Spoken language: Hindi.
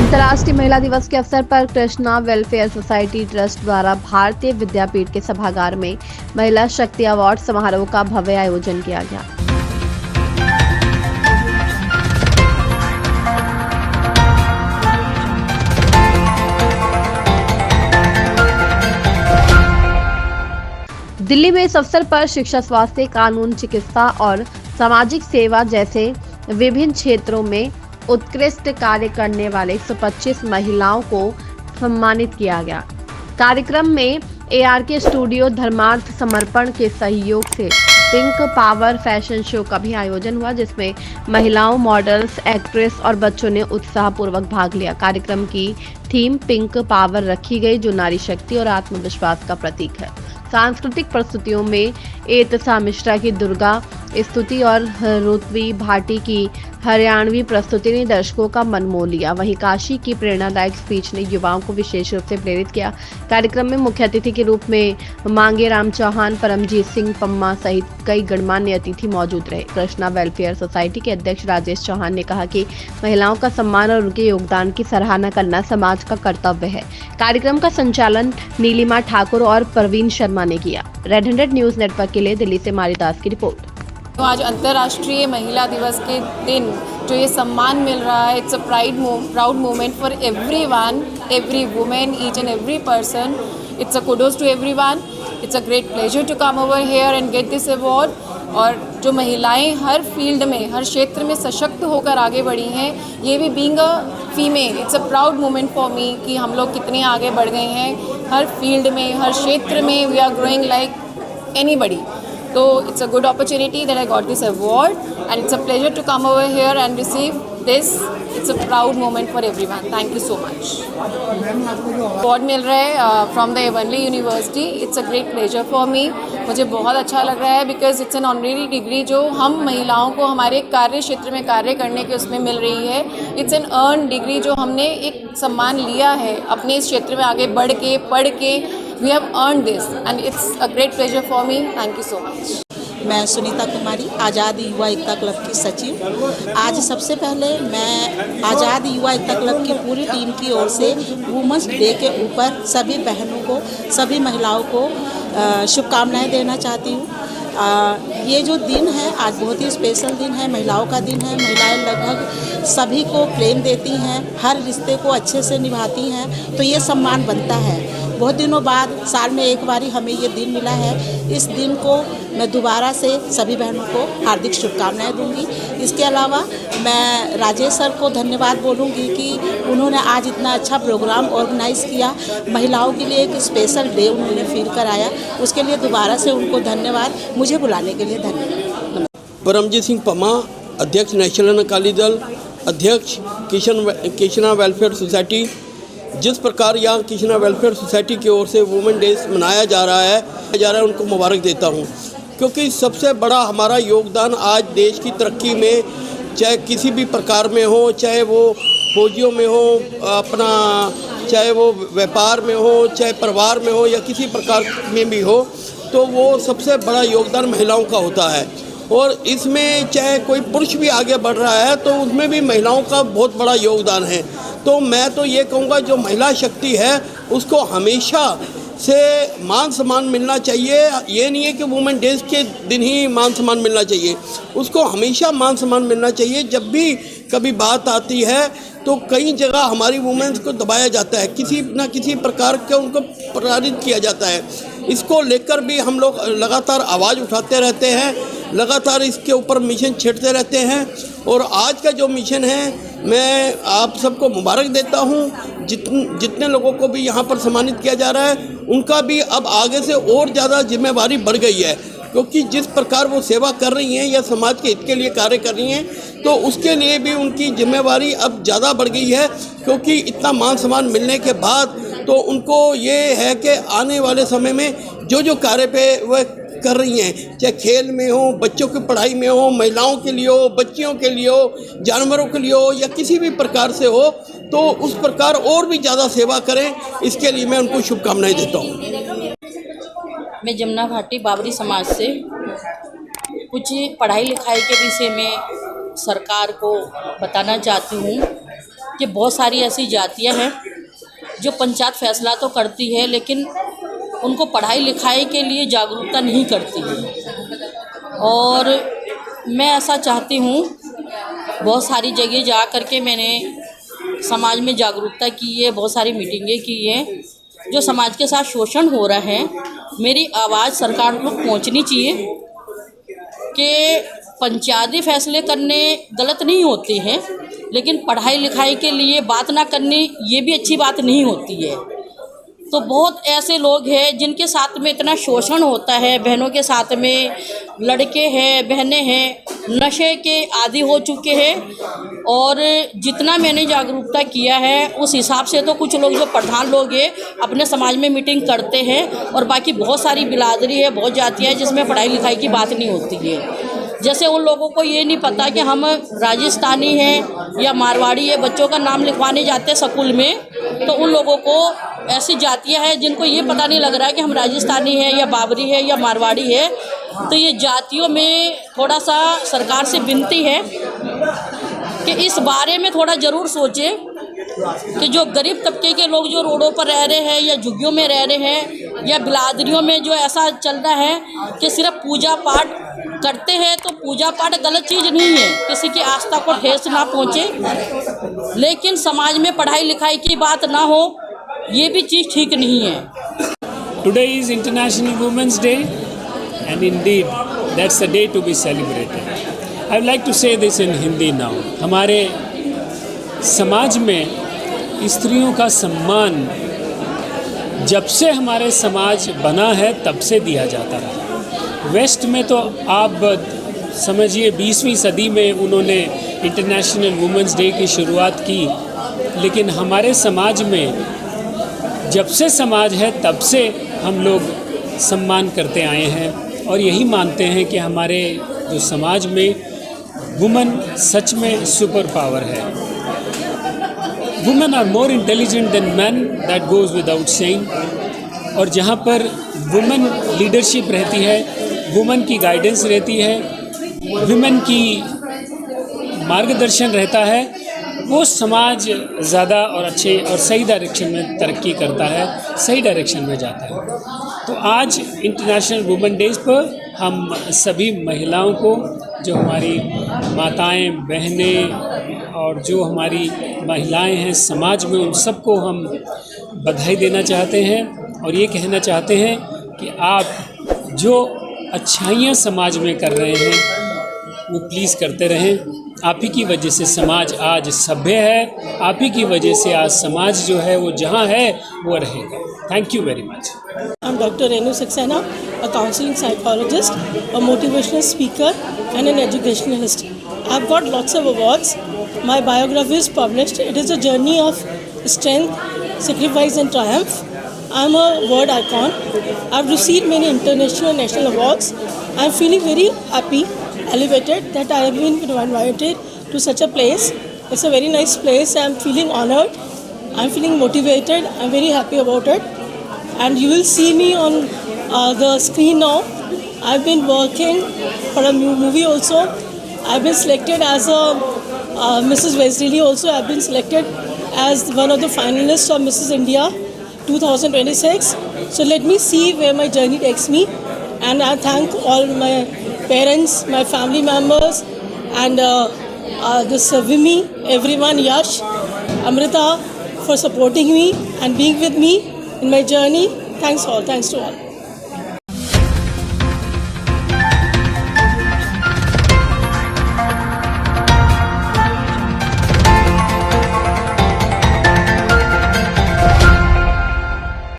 अंतर्राष्ट्रीय महिला दिवस के अवसर पर कृष्णा वेलफेयर सोसाइटी ट्रस्ट द्वारा भारतीय विद्यापीठ के सभागार में महिला शक्ति अवार्ड समारोह का भव्य आयोजन किया गया। दिल्ली में इस अवसर पर शिक्षा, स्वास्थ्य, कानून, चिकित्सा और सामाजिक सेवा जैसे विभिन्न क्षेत्रों में उत्कृष्ट कार्य करने वाले 125 महिलाओं को सम्मानित किया गया। कार्यक्रम में ARK स्टूडियो धर्मार्थ समर्पण के सहयोग से पिंक पावर फैशन शो का भी आयोजन हुआ, जिसमें महिलाओं, मॉडल्स, एक्ट्रेस और बच्चों ने उत्साहपूर्वक भाग लिया। कार्यक्रम की थीम पिंक पावर रखी गई, जो नारी शक्ति और आत्मविश्वास का प्रतीक है। सांस्कृतिक प्रस्तुतियों में एतसा मिश्रा की दुर्गा स्तुति और रुतवी भाटी की हरियाणवी प्रस्तुति ने दर्शकों का मन मोह लिया। वहीं काशी की प्रेरणादायक स्पीच ने युवाओं को विशेष रूप से प्रेरित किया। कार्यक्रम में मुख्य अतिथि के रूप में मांगे राम चौहान, परमजीत सिंह पम्मा सहित कई गणमान्य अतिथि मौजूद रहे। कृष्णा वेलफेयर सोसाइटी के अध्यक्ष राजेश चौहान ने कहा कि महिलाओं का सम्मान और उनके योगदान की सराहना करना समाज का कर्तव्य है। कार्यक्रम का संचालन नीलिमा ठाकुर और प्रवीण शर्मा ने किया। रेड 100 न्यूज नेटवर्क के लिए दिल्ली से मारिदास की रिपोर्ट। तो आज अंतर्राष्ट्रीय महिला दिवस के दिन जो ये सम्मान मिल रहा है, it's a proud moment for everyone, every women, each and every person. It's a kudos to everyone. It's a great pleasure to come over here and get this award. और जो महिलाएं हर फील्ड में, हर क्षेत्र में सशक्त होकर आगे बढ़ी हैं, ये भी being a female, it's a proud moment for me कि हम लोग कितने आगे बढ़ गए हैं हर फील्ड में, हर क्षेत्र में। We are growing like anybody. So it's a good opportunity that I got this award, and it's a pleasure to come over here and receive this. It's a proud moment for everyone. Thank you so much. Award मिल रहा है from the Heavenly University. It's a great pleasure for me. मुझे बहुत अच्छा लग रहा है because it's an honorary degree जो हम महिलाओं को हमारे कार्य क्षेत्र में कार्य करने के उसमें मिल रही है। It's an earned degree जो हमने एक सम्मान लिया है अपने इस क्षेत्र में आगे बढ़ के, पढ़ के। We have earned this and it's a great pleasure for me. Thank you so much. मैं सुनीता कुमारी, आज़ाद युवा एकता क्लब की सचिव। आज सबसे पहले मैं आज़ाद युवा एकता क्लब की पूरी टीम की ओर से वुमेंस डे के ऊपर सभी बहनों को, सभी महिलाओं को शुभकामनाएं देना चाहती हूँ। ये जो दिन है आज बहुत ही स्पेशल दिन है, महिलाओं का दिन है। महिलाएं लगभग सभी को प्रेम देती हैं, हर रिश्ते को अच्छे से निभाती हैं, तो ये सम्मान बनता है। बहुत दिनों बाद साल में एक बारी हमें ये दिन मिला है। इस दिन को मैं दोबारा से सभी बहनों को हार्दिक शुभकामनाएं दूंगी। इसके अलावा मैं राजेश सर को धन्यवाद बोलूंगी कि उन्होंने आज इतना अच्छा प्रोग्राम ऑर्गेनाइज़ किया, महिलाओं के लिए एक स्पेशल डे उन्होंने फील कराया। उसके लिए दोबारा से उनको धन्यवाद, मुझे बुलाने के लिए धन्यवाद। परमजीत सिंह पम्मा, अध्यक्ष नेशनल अकाली दल, अध्यक्ष कृष्णा वेलफेयर सोसाइटी। जिस प्रकार यहाँ कृष्णा वेलफेयर सोसाइटी की ओर से वुमेन डे मनाया जा रहा है उनको मुबारक देता हूँ, क्योंकि सबसे बड़ा हमारा योगदान आज देश की तरक्की में, चाहे किसी भी प्रकार में हो, चाहे वो फौजियों में हो, चाहे वो व्यापार में हो, चाहे परिवार में हो, या किसी प्रकार में भी हो, तो वो सबसे बड़ा योगदान महिलाओं का होता है। और इसमें चाहे कोई पुरुष भी आगे बढ़ रहा है तो उसमें भी महिलाओं का बहुत बड़ा योगदान है। तो मैं तो ये कहूँगा जो महिला शक्ति है उसको हमेशा से मान सम्मान मिलना चाहिए। ये नहीं है कि वुमेन डेज के दिन ही मान सम्मान मिलना चाहिए, उसको हमेशा मान सम्मान मिलना चाहिए। जब भी कभी बात आती है तो कई जगह हमारी वुमेन्स को दबाया जाता है, किसी न किसी प्रकार के उनको प्रताड़ित किया जाता है। इसको लेकर भी हम लोग लगातार आवाज़ उठाते रहते हैं, लगातार इसके ऊपर मिशन छेड़ते रहते हैं। और आज का जो मिशन है, मैं आप सबको मुबारक देता हूँ। जितने लोगों को भी यहाँ पर सम्मानित किया जा रहा है उनका भी अब आगे से और ज़्यादा जिम्मेवारी बढ़ गई है, क्योंकि जिस प्रकार वो सेवा कर रही हैं या समाज के हित के लिए कार्य कर रही हैं, तो उसके लिए भी उनकी जिम्मेवारी अब ज़्यादा बढ़ गई है। क्योंकि इतना मान सम्मान मिलने के बाद तो उनको ये है कि आने वाले समय में जो कार्य पे वह कर रही हैं, चाहे खेल में हो, बच्चों की पढ़ाई में हो, महिलाओं के लिए हो, बच्चियों के लिए हो, जानवरों के लिए हो, या किसी भी प्रकार से हो, तो उस प्रकार और भी ज़्यादा सेवा करें। इसके लिए मैं उनको शुभकामनाएं देता हूँ। मैं जमुना भाटी बाबरी समाज से कुछ पढ़ाई लिखाई के विषय में सरकार को बताना चाहती हूँ कि बहुत सारी ऐसी जातियां हैं जो पंचायत फैसला तो करती है लेकिन उनको पढ़ाई लिखाई के लिए जागरूकता नहीं करती है। और मैं ऐसा चाहती हूँ, बहुत सारी जगह जा कर के मैंने समाज में जागरूकता की है, बहुत सारी मीटिंगें की हैं। जो समाज के साथ शोषण हो रहा है, मेरी आवाज़ सरकार तक पहुँचनी चाहिए कि पंचायती फैसले करने गलत नहीं होते हैं, लेकिन पढ़ाई लिखाई के लिए बात ना करनी ये भी अच्छी बात नहीं होती है। तो बहुत ऐसे लोग हैं जिनके साथ में इतना शोषण होता है, बहनों के साथ में लड़के हैं, बहनें हैं, नशे के आदी हो चुके हैं। और जितना मैंने जागरूकता किया है उस हिसाब से तो कुछ लोग जो प्रधान लोग हैं अपने समाज में मीटिंग करते हैं, और बाकी बहुत सारी बिरादरी है, बहुत जातियाँ हैं जिसमें पढ़ाई लिखाई की बात नहीं होती है। जैसे उन लोगों को ये नहीं पता कि हम राजस्थानी हैं या मारवाड़ी है, बच्चों का नाम लिखवाने जाते हैं स्कूल में, तो उन लोगों को ऐसी जातियां हैं जिनको ये पता नहीं लग रहा है कि हम राजस्थानी हैं या बाबरी है या मारवाड़ी है। तो ये जातियों में थोड़ा सा सरकार से विनती है कि इस बारे में थोड़ा ज़रूर सोचें कि जो गरीब तबके के लोग जो रोडों पर रह रहे हैं या झुग्गियों में रह रहे हैं या बिरादरियों में जो ऐसा चल रहा है कि सिर्फ पूजा पाठ करते हैं, तो पूजा पाठ गलत चीज़ नहीं है, किसी की आस्था को ठेस ना पहुँचे, लेकिन समाज में पढ़ाई लिखाई की बात ना हो ये भी चीज़ ठीक नहीं है। Today is International Women's Day, and indeed that's the day to be celebrated. I would like to say this in Hindi now. हमारे समाज में स्त्रियों का सम्मान जब से हमारे समाज बना है तब से दिया जाता रहा। वेस्ट में तो आप समझिए 20वीं सदी में उन्होंने इंटरनेशनल वुमेंस डे की शुरुआत की, लेकिन हमारे समाज में जब से समाज है तब से हम लोग सम्मान करते आए हैं और यही मानते हैं कि हमारे जो समाज में वुमेन सच में सुपर पावर है। Women are more intelligent than man, that goes without saying. और जहाँ पर वुमेन लीडरशिप रहती है, वुमेन की गाइडेंस रहती है, वुमेन की मार्गदर्शन रहता है, वो समाज ज़्यादा और अच्छे और सही डायरेक्शन में तरक्की करता है, सही डायरेक्शन में जाता है। तो आज इंटरनेशनल वुमेन डेज़ पर हम सभी महिलाओं को, जो हमारी माताएं, बहनें और जो हमारी महिलाएं हैं समाज में, उन सबको हम बधाई देना चाहते हैं और ये कहना चाहते हैं कि आप जो अच्छाइयाँ समाज में कर रहे हैं वो प्लीज़ करते रहें। आप ही की वजह से समाज आज सभ्य है, आप ही की वजह से आज समाज जो है वो जहाँ है वो रहेगा। Thank you very much. I'm Dr. Renu Saxena, a counseling psychologist, a motivational speaker and an educationalist. I've got lots of awards. My biography is published. It is a journey of strength, sacrifice and triumph. I'm a word icon. I've received many international and national awards. I'm feeling very happy, elevated that I have been invited to such a place. It's a very nice place. I'm feeling honored. I'm feeling motivated. I'm very happy about it. And you will see me on the screen now. I've been working for a movie also. I've been selected as a Mrs. Wesley also. I've been selected as one of the finalists of Mrs. India 2026. So let me see where my journey takes me. And I thank all my parents, my family members, and this Vimi, everyone, Yash, Amrita, for supporting me and being with me in my journey. Thanks all. Thanks to all.